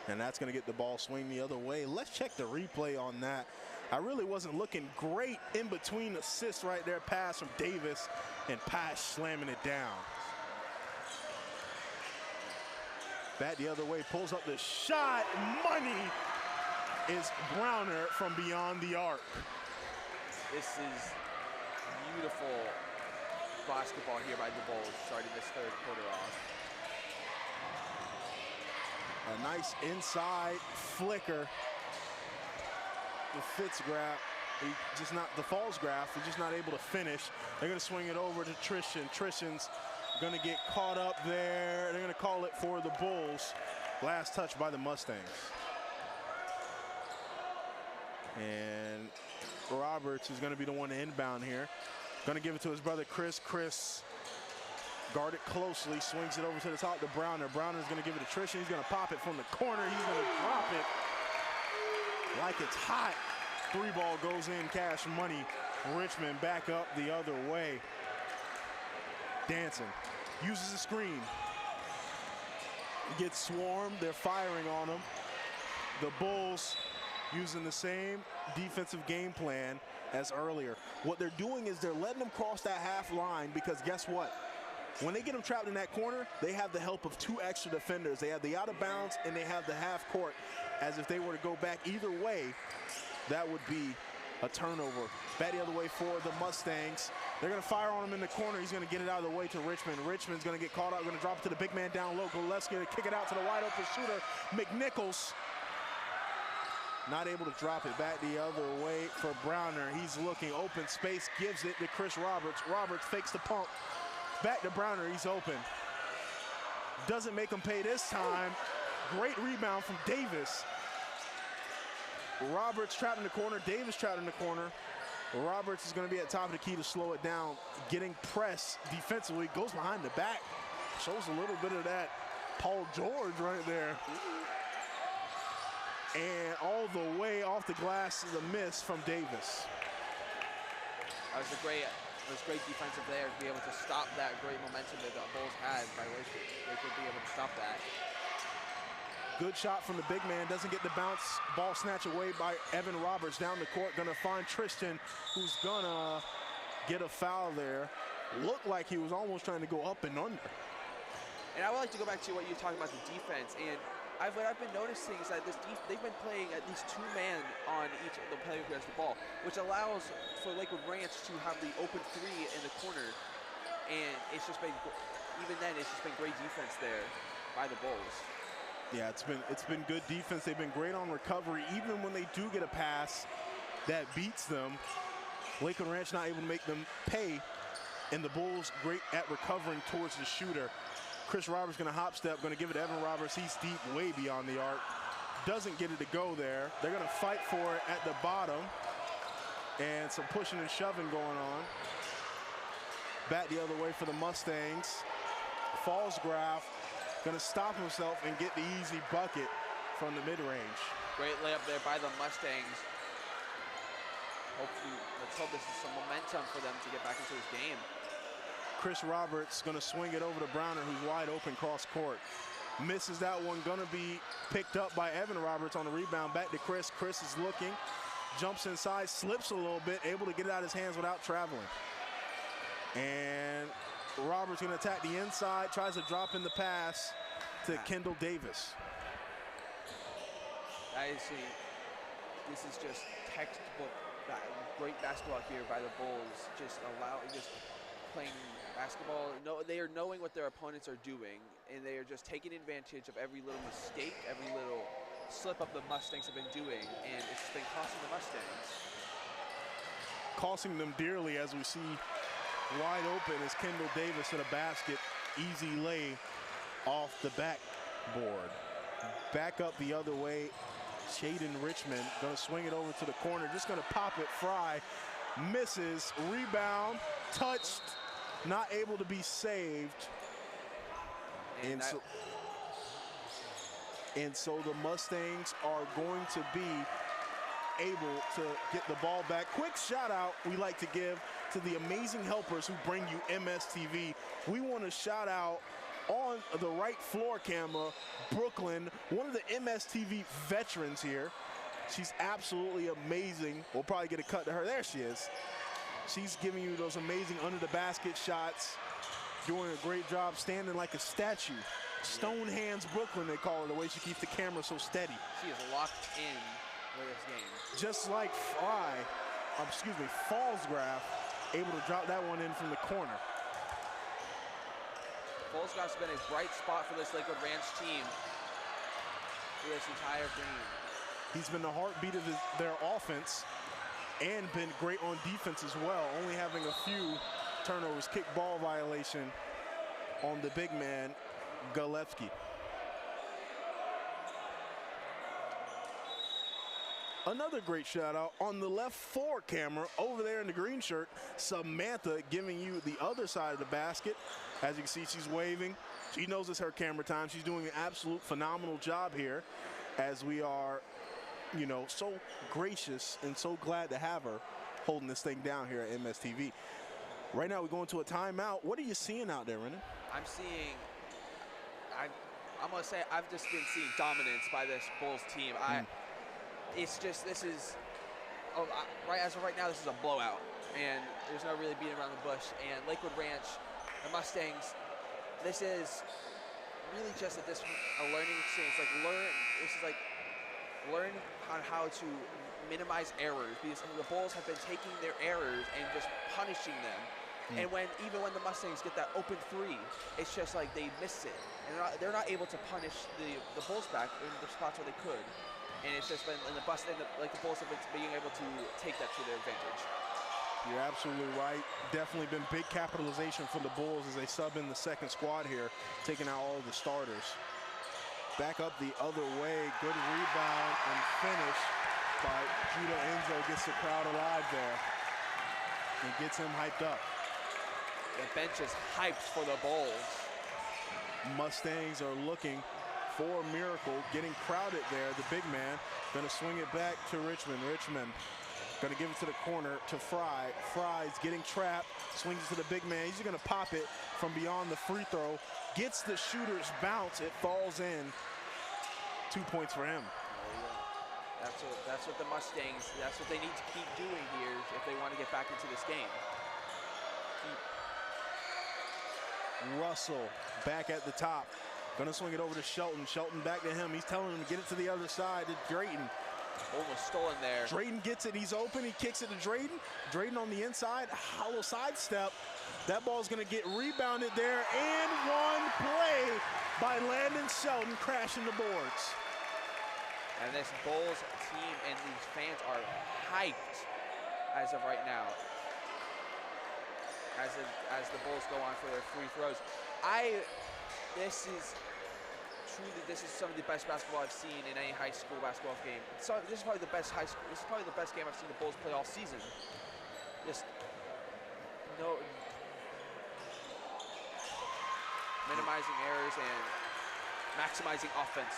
And that's gonna get the ball swing the other way. Let's check the replay on that. I really wasn't looking great in between assists right there. Pass from Davis and Parrish slamming it down. Back the other way, pulls up the shot. Money is Browner from beyond the arc. This is beautiful basketball here by the Bulls, starting this third quarter off. A nice inside flicker. The Fitzgraf, the Falsgraf, he's just not able to finish. They're gonna swing it over to Tristan. Tristan's gonna get caught up there. They're gonna call it for the Bulls. Last touch by the Mustangs. And Roberts is gonna be the one to inbound here. Gonna give it to his brother Chris. Chris guarded closely, swings it over to the top to Browner. Browner's gonna give it to Tristan. He's gonna pop it from the corner. He's gonna drop it like it's hot. Three ball goes in, cash money. Richmond back up the other way. Dancing, uses a screen. Gets swarmed, they're firing on him. The Bulls using the same defensive game plan as earlier. What they're doing is they're letting them cross that half line, because guess what? When they get them trapped in that corner, they have the help of two extra defenders. They have the out of bounds and they have the half court, as if they were to go back either way, that would be a turnover. Back the other way for the Mustangs. They're gonna fire on him in the corner. He's gonna get it out of the way to Richmond. Richmond's gonna get caught out, gonna drop it to the big man down low. Gillespie gonna kick it out to the wide open shooter, McNichols. Not able to drop it. Back the other way for Browner. He's looking, open space, gives it to Chris Roberts. Roberts fakes the pump. Back to Browner, he's open. Doesn't make him pay this time. Great rebound from Davis. Roberts trapped in the corner, Davis trapped in the corner. Roberts is gonna be at top of the key to slow it down. Getting pressed defensively, goes behind the back. Shows a little bit of that Paul George right there. And all the way off the glass is a miss from Davis. That was great defensive there to be able to stop that great momentum that the Bulls had by Lakewood. They could be able to stop that. Good shot from the big man, doesn't get the bounce. Ball snatched away by Evan Roberts down the court. Gonna find Tristan, who's gonna get a foul there. Looked like he was almost trying to go up and under. And I would like to go back to what you're talking about, the defense. And what I've been noticing is that they've been playing at least two men on each of the player who has the ball, which allows for Lakewood Ranch to have the open three in the corner. And it's just been, even then, it's just been great defense there by the Bulls. Yeah, it's been good defense. They've been great on recovery. Even when they do get a pass that beats them, Lakewood Ranch not able to make them pay, and the Bulls great at recovering towards the shooter. Chris Roberts gonna hop step, gonna give it to Evan Roberts. He's deep, way beyond the arc. Doesn't get it to go there. They're gonna fight for it at the bottom, and some pushing and shoving going on. Back the other way for the Mustangs. Fallsgraf gonna stop himself and get the easy bucket from the mid-range. Great layup there by the Mustangs. Hopefully, let's hope this is some momentum for them to get back into this game. Chris Roberts gonna swing it over to Browner, who's wide open cross court. Misses that one, gonna be picked up by Evan Roberts on the rebound. Back to Chris. Chris is looking, jumps inside, slips a little bit, able to get it out of his hands without traveling. And Roberts gonna attack the inside, tries to drop in the pass to Kendall Davis. I see. This is just textbook great basketball here by the Bulls. Just playing basketball. No, they are knowing what their opponents are doing, and they are just taking advantage of every little mistake, every little slip up the Mustangs have been doing, and it's just been costing the Mustangs. Costing them dearly, as we see wide open is Kendall Davis to the basket. Easy lay off the backboard. Back up the other way, Shaden Richmond gonna swing it over to the corner, just gonna pop it. Fry misses, rebound, touched, not able to be saved. And so the Mustangs are going to be able to get the ball back. Quick shout out we like to give to the amazing helpers who bring you MSTV. We want to shout out on the right floor camera, Brooklyn, one of the MSTV veterans here. She's absolutely amazing. We'll probably get a cut to her. There she is. She's giving you those amazing under the basket shots, doing a great job standing like a statue. Stone hands Brooklyn, they call her, the way she keeps the camera so steady. She is locked in for this game. Just like Fallsgraf, able to drop that one in from the corner. Fallsgraf's been a bright spot for this Lakewood Ranch team for this entire game. He's been the heartbeat of their offense and been great on defense as well, only having a few turnovers. Kick ball violation on the big man, Galevsky. Another great shout out on the left floor camera over there in the green shirt, Samantha giving you the other side of the basket. As you can see, she's waving. She knows it's her camera time. She's doing an absolute phenomenal job here, as we are, you know, so gracious and so glad to have her holding this thing down here at MSTV. Right now, we're going to a timeout. What are you seeing out there, Renan? I'm going to say I've just been seeing dominance by this Bulls team. It's just, right as of right now, this is a blowout, and there's no really beating around the bush. And Lakewood Ranch, the Mustangs, this is really just a learning experience. This is like learn on how to minimize errors, because the Bulls have been taking their errors and just punishing them. And even when the Mustangs get that open three, it's just like they miss it, and they're not able to punish the Bulls back in the spots where they could. And it's just been the Bulls have been being able to take that to their advantage. You're absolutely right. Definitely been big capitalization for the Bulls as they sub in the second squad here, taking out all of the starters. Back up the other way, good rebound and finish by Judah Enzo. Gets the crowd alive there and gets him hyped up. The bench is hyped for the Bulls. Mustangs are looking for a miracle, getting crowded there. The big man gonna swing it back to Richmond. Richmond gonna give it to the corner to Fry. Fry's getting trapped, swings it to the big man. He's gonna pop it from beyond the free throw. Gets the shooter's bounce, it falls in. 2 points for him. That's what the Mustangs, that's what they need to keep doing here if they want to get back into this game. Russell back at the top. Gonna swing it over to Shelton. Shelton back to him. He's telling him to get it to the other side to Drayton. Almost stolen there. Drayton gets it. He's open. He kicks it to Drayton. Drayton on the inside. Hollow sidestep. That ball's gonna get rebounded there. And one play by Landon Shelton, crashing the boards. And this Bulls team and these fans are hyped as of right now. As the Bulls go on for their free throws. This is some of the best basketball I've seen in any high school basketball game. So this is probably the best game I've seen the Bulls play all season. minimizing errors and maximizing offense.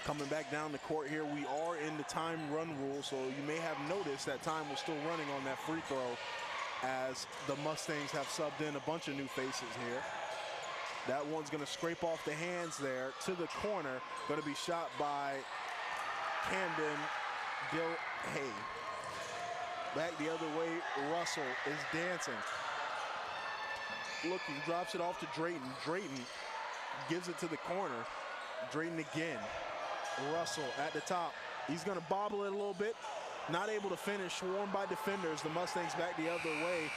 Coming back down the court here, we are in the time run rule, so you may have noticed that time was still running on that free throw as the Mustangs have subbed in a bunch of new faces here. That one's going to scrape off the hands there to the corner. Going to be shot by Camden Dilhay. Back the other way, Russell is dancing. Looking, drops it off to Drayton. Drayton gives it to the corner. Drayton again. Russell at the top. He's going to bobble it a little bit. Not able to finish, swarmed by defenders. The Mustangs back the other way.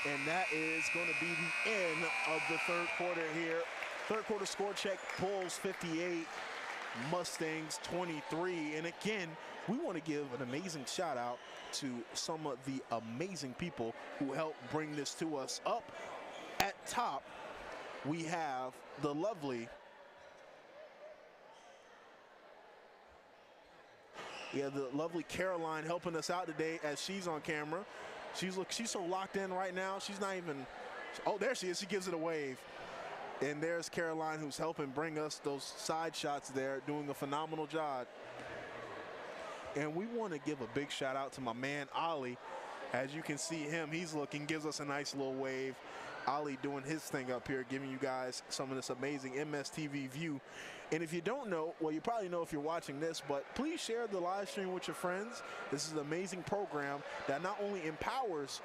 And that is going to be the end of the third quarter here. Third quarter score check, Bulls 58, Mustangs 23. And again, we want to give an amazing shout out to some of the amazing people who helped bring this to us. Up at top, we have the lovely Caroline helping us out today as she's on camera. She's so locked in right now. She's not even, oh, there she is. She gives it a wave. And there's Caroline, who's helping bring us those side shots there, doing a phenomenal job. And we want to give a big shout out to my man, Ollie. As you can see him, he's looking, gives us a nice little wave. Ollie doing his thing up here, giving you guys some of this amazing MSTV view. And if you don't know, well, you probably know if you're watching this, but please share the live stream with your friends. This is an amazing program that not only empowers,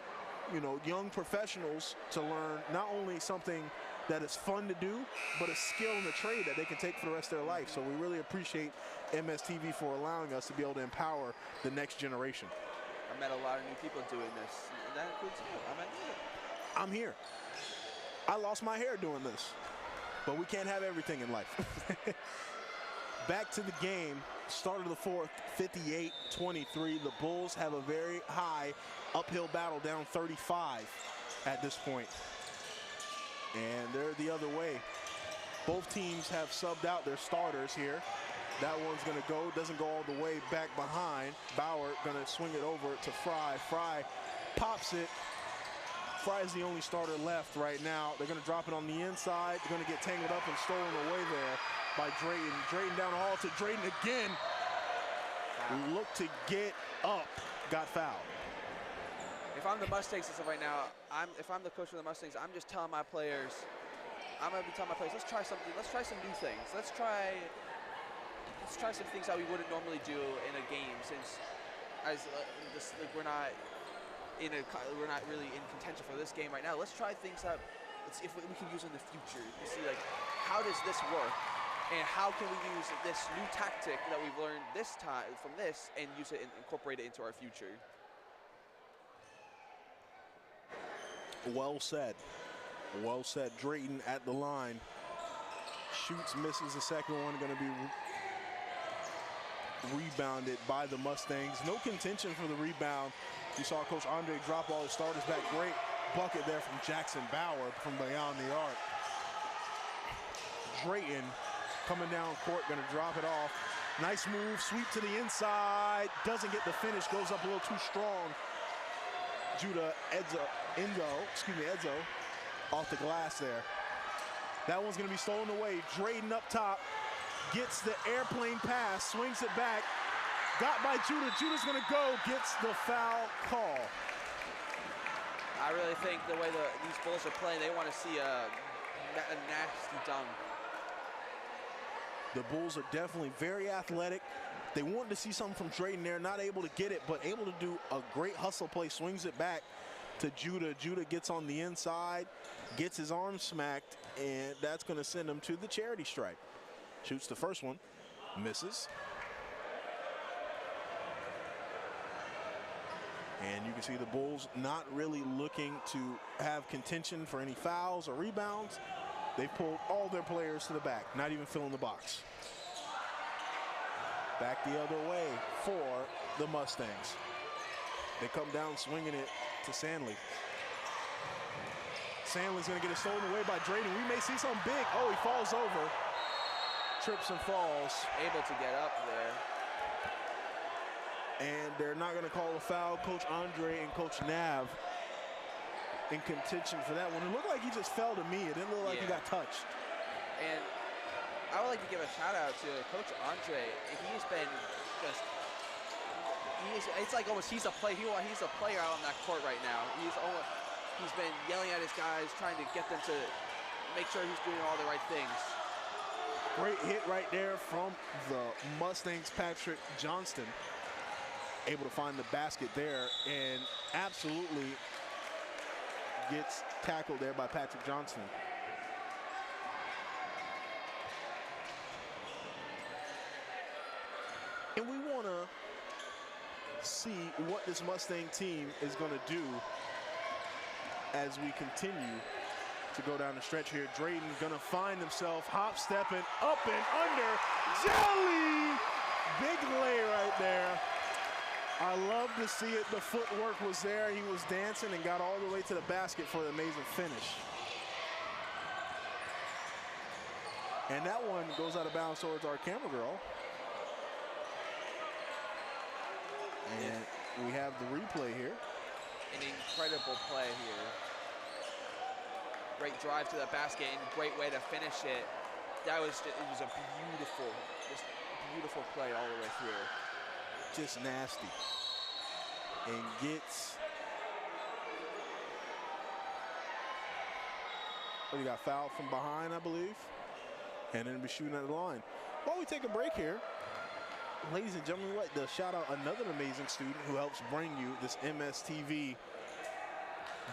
you know, young professionals to learn not only something that is fun to do, but a skill and a trade that they can take for the rest of their life. So we really appreciate MSTV for allowing us to be able to empower the next generation. I met a lot of new people doing this. And that includes you. I met you. I'm here. I lost my hair doing this, but we can't have everything in life. Back to the game, start of the fourth, 58-23. The Bulls have a very high uphill battle, down 35 at this point. And they're the other way. Both teams have subbed out their starters here. That one's gonna go, doesn't go all the way back behind. Bauer gonna swing it over to Fry. Fry pops it. Fry is the only starter left right now. They're gonna drop it on the inside. They're gonna get tangled up and stolen away there by Drayton. Drayton down the hall to Drayton again. Look to get up, got fouled. If I'm the Mustangs as of right now, if I'm the coach of the Mustangs, I'm just telling my players, let's try something. Let's try some new things. Let's try some things that we wouldn't normally do in a game, since we're not really in contention for this game right now. Let's try things that if we can use in the future to see, like, how does this work, and how can we use this new tactic that we've learned this time from this and use it and incorporate it into our future. Well said. Well said. Drayton at the line. Shoots, misses the second one. Going to be rebounded by the Mustangs. No contention for the rebound. You saw Coach Andre drop all his starters back. Great bucket there from Jackson Bauer from beyond the arc. Drayton coming down court, going to drop it off. Nice move, sweep to the inside. Doesn't get the finish, goes up a little too strong. Judah Edzo off the glass there. That one's going to be stolen away. Drayton up top, gets the airplane pass, swings it back. Got by Judah. Judah's going to go, gets the foul call. I really think the way these Bulls are playing, they want to see a nasty dunk. The Bulls are definitely very athletic. They wanted to see something from Drayton there, not able to get it, but able to do a great hustle play, swings it back to Judah. Judah gets on the inside, gets his arm smacked, and that's going to send him to the charity stripe. Shoots the first one, misses. And you can see the Bulls not really looking to have contention for any fouls or rebounds. They've pulled all their players to the back, not even filling the box. Back the other way for the Mustangs. They come down swinging it to Sandley. Sandley's going to get it stolen away by Drayton. We may see something big. Oh, he falls over. Trips and falls. Able to get up there. And they're not going to call a foul. Coach Andre and Coach Nav in contention for that one. It looked like he just fell to me. It didn't look like he got touched. And I would like to give a shout out to Coach Andre. He's been just, it's like almost he's a player out on that court right now. He's been yelling at his guys, trying to get them to make sure he's doing all the right things. Great hit right there from the Mustangs, Patrick Johnston. Able to find the basket there and absolutely gets tackled there by Patrick Johnston. And we want to see what this Mustang team is going to do as we continue to go down the stretch here. Drayton going to find himself hop-stepping up and under. Jelly! Big lay right there. I love to see it. The footwork was there. He was dancing and got all the way to the basket for the amazing finish. And that one goes out of bounds towards our camera girl. And we have the replay here. An incredible play here. Great drive to the basket and great way to finish it. It was a beautiful play all the way through. Just nasty. And gets, he got fouled from behind, I believe. And then be shooting at the line. While we take a break here, ladies and gentlemen, we'd like to shout out another amazing student who helps bring you this MSTV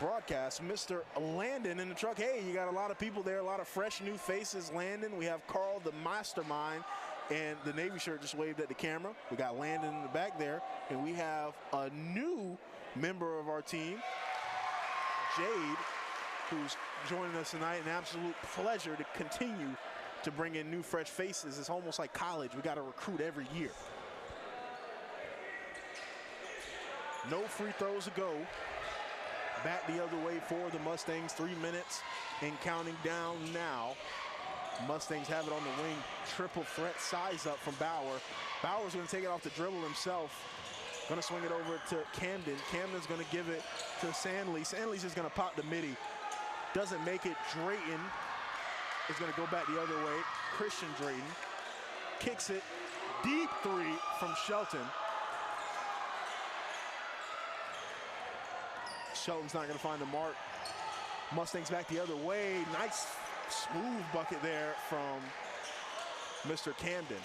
broadcast, Mr. Landon in the truck. Hey, you got a lot of people there, a lot of fresh new faces. Landon, we have Carl, the mastermind, and the Navy shirt just waved at the camera. We got Landon in the back there, and we have a new member of our team, Jade, who's joining us tonight. An absolute pleasure to continue to bring in new fresh faces. It's almost like college. We got to recruit every year. No free throws to go. Back the other way for the Mustangs. 3 minutes and counting down now. Mustangs have it on the wing. Triple threat size up from Bauer. Bauer's going to take it off the dribble himself. Going to swing it over to Camden. Camden's going to give it to Sandley. Sandley's just going to pop the midi. Doesn't make it. Drayton is going to go back the other way. Christian Drayton kicks it. Deep three from Shelton. Shelton's not going to find the mark. Mustangs back the other way. Nice smooth bucket there from Mr. Camden.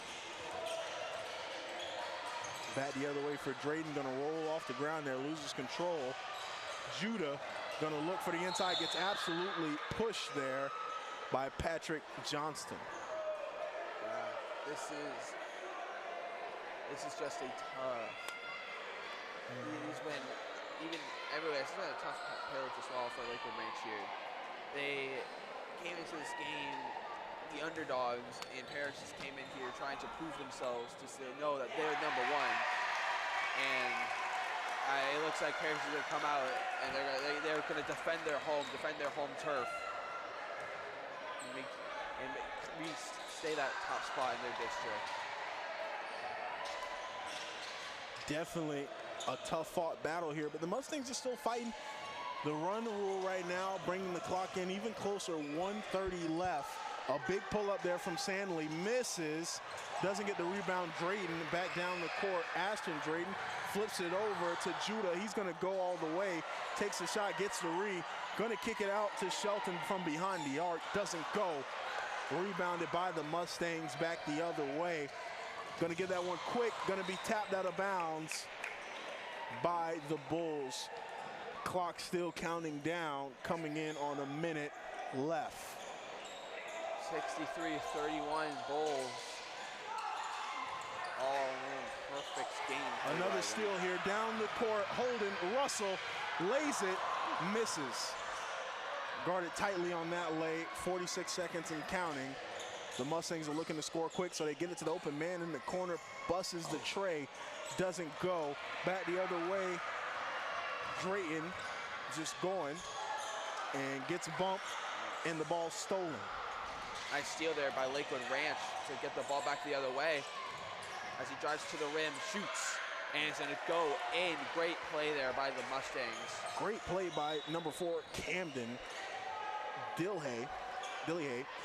Back the other way for Drayton. Going to roll off the ground there. Loses control. Judah going to look for the inside. Gets absolutely pushed there by Patrick Johnston. This is just a tough. He's been even everywhere. It's been a tough pill to swallow for Lakewood Ranch here. They came into this game the underdogs, and Parrish just came in here trying to prove themselves to know that they're number one. And it looks like Parrish is going to come out and they're going to defend their home turf, and stay that top spot in their district. Definitely a tough fought battle here, but the Mustangs are still fighting the run rule right now, bringing the clock in even closer. 1:30 left. A big pull up there from Sandley, misses, doesn't get the rebound. Drayton back down the court. Ashton Drayton flips it over to Judah. He's going to go all the way, takes the shot, gets the going to kick it out to Shelton from behind the arc, doesn't go. Rebounded by the Mustangs back the other way. Going to get that one quick, going to be tapped out of bounds by the Bulls. Clock still counting down, coming in on a minute left. 63-31 Bulls. All in perfect game. Another steal here down the court. Holden Russell lays it, misses. Guarded tightly on that lay. 46 seconds and counting. The Mustangs are looking to score quick, so they get it to the open man in the corner. Busts the tray, doesn't go. Back the other way. Drayton just going and gets bumped, and the ball stolen. Nice steal there by Lakewood Ranch to get the ball back the other way. As he drives to the rim, shoots, And it's going to go in. Great play there by the Mustangs. Great play by number 4, Camden Dilhay.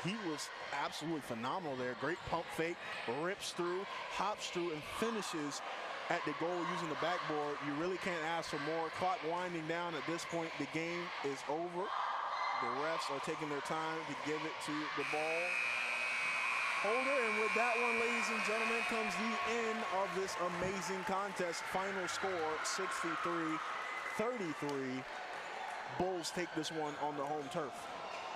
He was absolutely phenomenal there. Great pump fake, rips through, hops through, and finishes at the goal using the backboard. You really can't ask for more. Clock winding down at this point. The game is over. The refs are taking their time to give it to the ball holder. And with that one, ladies and gentlemen, comes the end of this amazing contest. Final score, 63-33. Bulls take this one on the home turf.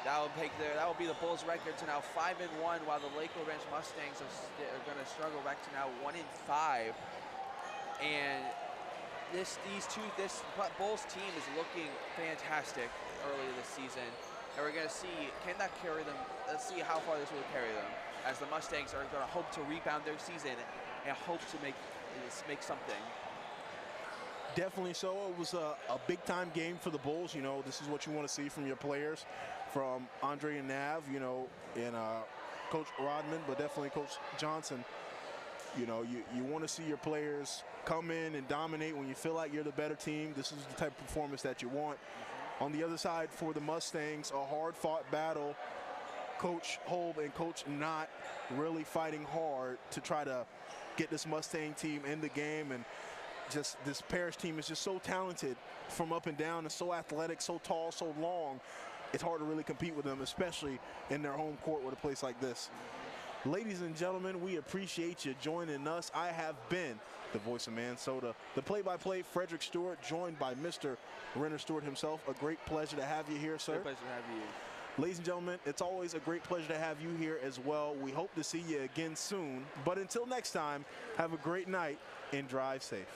That will be the Bulls' record to now 5-1, while the Lakewood Ranch Mustangs are going to struggle back to now 1-5. And this Bulls team is looking fantastic early this season, and we're going to see, can that carry them? Let's see how far this will carry them, as the Mustangs are going to hope to rebound their season and hope to make something. Definitely so. It was a big-time game for the Bulls. You know, this is what you want to see from your players, from Andre and Nav, you know, and Coach Rodman, but definitely Coach Johnson. You know, you want to see your players come in and dominate when you feel like you're the better team. This is the type of performance that you want. On the other side for the Mustangs, a hard-fought battle. Coach Holb and Coach Knott really fighting hard to try to get this Mustang team in the game, and just this Parrish team is just so talented from up and down and so athletic, so tall, so long. It's hard to really compete with them, especially in their home court with a place like this. Ladies and gentlemen, we appreciate you joining us. I have been the voice of Minnesota, the play-by-play Frederick Stewart, joined by Mr. Renner Stewart himself. A great pleasure to have you here, sir. Great pleasure to have you. Ladies and gentlemen, it's always a great pleasure to have you here as well. We hope to see you again soon. But until next time, have a great night and drive safe.